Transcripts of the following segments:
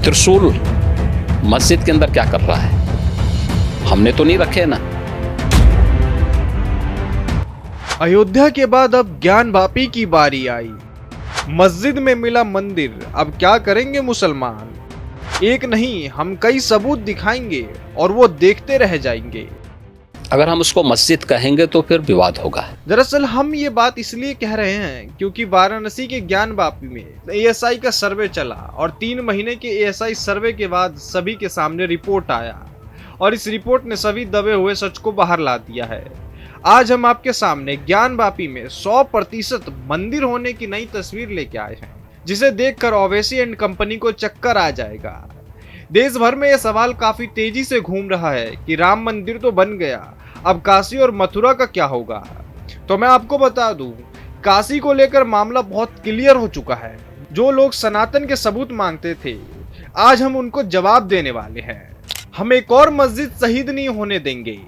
त्रिशूल मस्जिद के अंदर क्या कर रहा है? हमने तो नहीं रखे ना। अयोध्या के बाद अब ज्ञानवापी की बारी आई। मस्जिद में मिला मंदिर, अब क्या करेंगे मुसलमान? एक नहीं, हम कई सबूत दिखाएंगे और वो देखते रह जाएंगे। अगर हम उसको मस्जिद कहेंगे तो फिर विवाद होगा। दरअसल हम ये बात इसलिए कह रहे हैं क्योंकि वाराणसी के ज्ञानवापी में एएसआई का सर्वे चला और 3 महीने के एएसआई सर्वे के बाद सभी के सामने रिपोर्ट आया और इस रिपोर्ट ने सभी दबे हुए सच को बाहर ला दिया है। आज हम आपके सामने ज्ञानवापी में 100% मंदिर होने की नई तस्वीर लेके आए हैं, जिसे देखकर ओवैसी एंड कंपनी को चक्कर आ जाएगा। देश भर में यह सवाल काफी तेजी से घूम रहा है कि राम मंदिर तो बन गया, अब काशी और मथुरा का क्या होगा? तो मैं आपको बता दूं, काशी को लेकर मामला बहुत क्लियर हो चुका है। जो लोग सनातन के सबूत मांगते थे, आज हम उनको जवाब देने वाले हैं। हम एक और मस्जिद शहीद नहीं होने देंगे।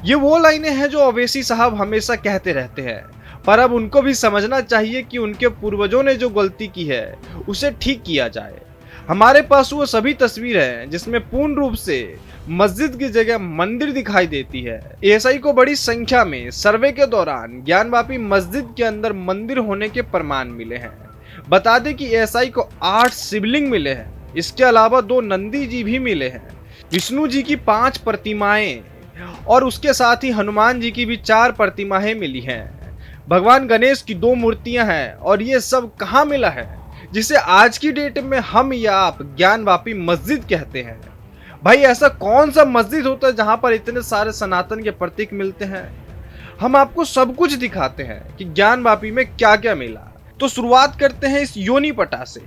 ये वो लाइनें हैं जो ओवैसी साहब हमेशा कहते रहते हैं, पर अब उनको भी समझना चाहिए कि उनके पूर्वजों ने जो गलती की है उसे ठीक किया जाए। हमारे पास वो सभी तस्वीर है जिसमें पूर्ण रूप से मस्जिद की जगह मंदिर दिखाई देती है। एएसआई को बड़ी संख्या में सर्वे के दौरान ज्ञानवापी मस्जिद के अंदर मंदिर होने के प्रमाण मिले हैं। बता दें कि एएसआई को 8 शिवलिंग मिले हैं। इसके अलावा 2 नंदी जी भी मिले हैं, विष्णु जी की 5 प्रतिमाएं और उसके साथ ही हनुमान जी की भी 4 प्रतिमाएं मिली हैं। भगवान गणेश की 2 मूर्तियां हैं और ये सब कहाँ मिला है जिसे आज की डेट में हम या आप ज्ञानवापी मस्जिद कहते हैं? भाई ऐसा कौन सा मस्जिद होता है जहां पर इतने सारे सनातन के प्रतीक मिलते हैं? हम आपको सब कुछ दिखाते हैं कि ज्ञानवापी में क्या क्या मिला। तो शुरुआत करते हैं इस योनी पटा से।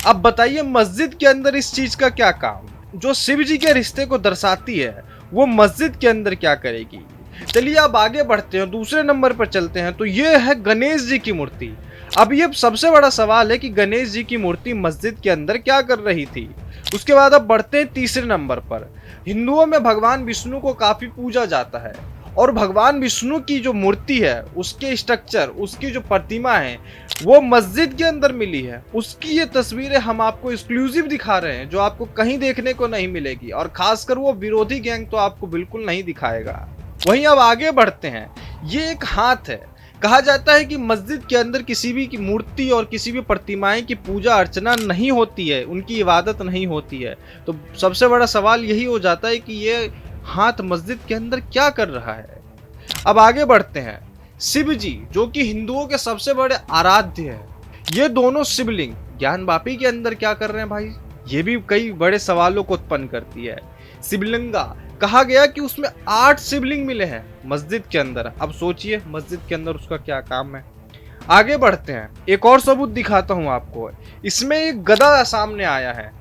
अब बताइए, मस्जिद के अंदर इस चीज का क्या काम? जो शिव जी के रिश्ते को दर्शाती है वो मस्जिद के अंदर क्या करेगी? चलिए अब आगे बढ़ते हैं, दूसरे नंबर पर चलते हैं। तो ये है गणेश जी की मूर्ति। अब ये सबसे बड़ा सवाल है कि गणेश जी की मूर्ति मस्जिद के अंदर क्या कर रही थी। उसके बाद अब बढ़ते हैं तीसरे नंबर पर। हिंदुओं में भगवान विष्णु को काफी पूजा जाता है और भगवान विष्णु की जो मूर्ति है, उसके स्ट्रक्चर, उसकी जो प्रतिमा है वो मस्जिद के अंदर मिली है। उसकी ये तस्वीरें हम आपको एक्सक्लूसिव दिखा रहे हैं जो आपको कहीं देखने को नहीं मिलेगी और खासकर वो विरोधी गैंग तो आपको बिल्कुल नहीं दिखाएगा। वहीं अब आगे बढ़ते हैं। ये एक हाथ है। कहा जाता है कि मस्जिद के अंदर किसी भी की मूर्ति और किसी भी प्रतिमाएं की पूजा अर्चना नहीं होती है, उनकी इबादत नहीं होती है। तो सबसे बड़ा सवाल यही हो जाता है कि ये हाथ मस्जिद के अंदर क्या कर रहा है। अब आगे बढ़ते हैं। शिव जी जो कि हिंदुओं के सबसे बड़े आराध्य है, ये दोनों शिवलिंग ज्ञानवापी के अंदर क्या कर रहे हैं भाई? ये भी कई बड़े सवालों को उत्पन्न करती है। शिवलिंगा कहा गया कि उसमें 8 शिवलिंग मिले हैं मस्जिद के अंदर। अब सोचिए मस्जिद के अंदर उसका क्या काम है। आगे बढ़ते हैं, एक और सबूत दिखाता हूं आपको। इसमें एक गदा सामने आया है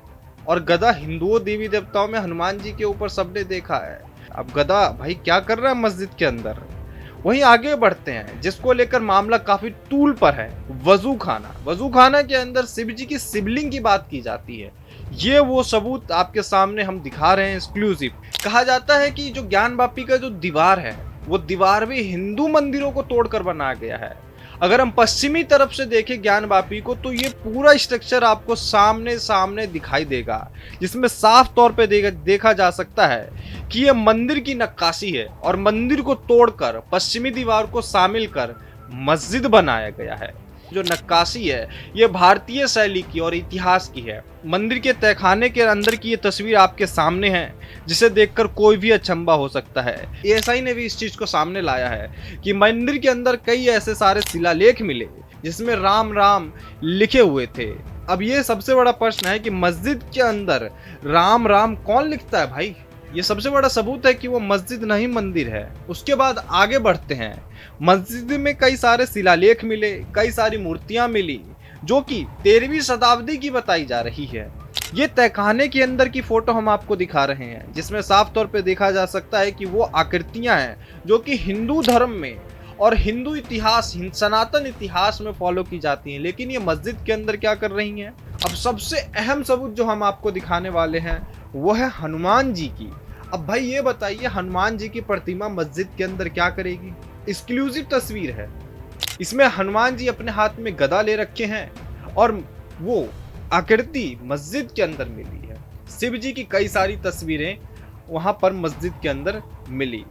और गदा हिंदुओं देवी देवताओं में हनुमान जी के ऊपर सबने देखा है। अब गदा भाई क्या कर रहा है मस्जिद के अंदर? वहीं आगे बढ़ते हैं जिसको लेकर मामला काफी तूल पर है, वजू खाना। वजू खाना के अंदर शिव जी की शिवलिंग की बात की जाती है। ये वो सबूत आपके सामने हम दिखा रहे हैं एक्सक्लूसिव। कहा जाता है कि जो ज्ञानवापी का जो दीवार है वो दीवार भी हिंदू मंदिरों को तोड़कर बनाया गया है। अगर हम पश्चिमी तरफ से देखें ज्ञानवापी को तो ये पूरा स्ट्रक्चर आपको सामने सामने दिखाई देगा, जिसमें साफ तौर पे देखा जा सकता है कि ये मंदिर की नक्काशी है और मंदिर को तोड़कर पश्चिमी दीवार को शामिल कर मस्जिद बनाया गया है। जो नक्काशी है ये भारतीय शैली की और इतिहास की है। मंदिर के तहखाने के अंदर की ये तस्वीर आपके सामने है, जिसे देखकर कोई भी अचंभा हो सकता है। एएसआई ने भी इस चीज को सामने लाया है कि मंदिर के अंदर कई ऐसे सारे शिलालेख मिले जिसमें राम राम लिखे हुए थे। अब ये सबसे बड़ा प्रश्न है कि मस्जिद के अंदर राम राम कौन लिखता है भाई? ये सबसे बड़ा सबूत है कि वो मस्जिद नहीं मंदिर है। उसके बाद आगे बढ़ते हैं। मस्जिद में कई सारे शिलालेख मिले, कई सारी मूर्तियां मिली जो कि 13वीं शताब्दी की बताई जा रही है। ये तहखाने के अंदर की फोटो हम आपको दिखा रहे हैं, जिसमें साफ तौर पे देखा जा सकता है कि वो आकृतियां हैं जो कि हिंदू धर्म में और हिंदू इतिहास, सनातन इतिहास में फॉलो की जाती हैं। लेकिन ये मस्जिद के अंदर क्या कर रही हैं? अब सबसे अहम सबूत जो हम आपको दिखाने वाले हैं वो है हनुमान जी की। अब भाई ये बताइए, हनुमान जी की प्रतिमा मस्जिद के अंदर क्या करेगी? एक्सक्लूसिव तस्वीर है। इसमें हनुमान जी अपने हाथ में गदा ले रखे हैं और वो आकृति मस्जिद के अंदर मिली है। शिव जी की कई सारी तस्वीरें वहां पर मस्जिद के अंदर मिली।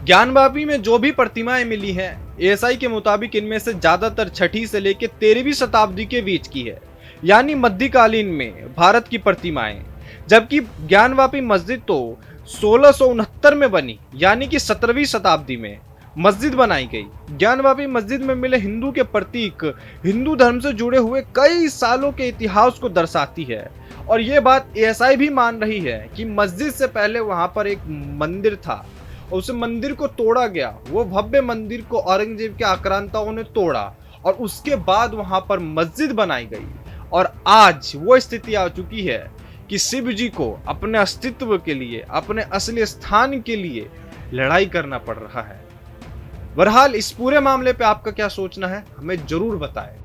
ज्ञानवापी में जो भी प्रतिमाएं मिली हैं, एएसआई के मुताबिक इनमें से ज्यादातर 6ठी से लेकर 13वीं शताब्दी के बीच की है, यानी मध्यकालीन में भारत की प्रतिमाएं। जबकि ज्ञानवापी मस्जिद तो 1669 में बनी, यानी कि 17वीं शताब्दी में मस्जिद बनाई गई। ज्ञानवापी मस्जिद में मिले हिंदू के प्रतीक हिंदू धर्म से जुड़े हुए कई सालों के इतिहास को दर्शाती है। और ये बात एएसआई भी मान रही है कि मस्जिद से पहले वहां पर एक मंदिर था, उस मंदिर को तोड़ा गया। वो भव्य मंदिर को औरंगजेब के आक्रांताओं ने तोड़ा और उसके बाद वहां पर मस्जिद बनाई गई। और आज वो स्थिति आ चुकी है कि शिव जी को अपने अस्तित्व के लिए, अपने असली स्थान के लिए लड़ाई करना पड़ रहा है। बहरहाल इस पूरे मामले पे आपका क्या सोचना है, हमें जरूर बताएं।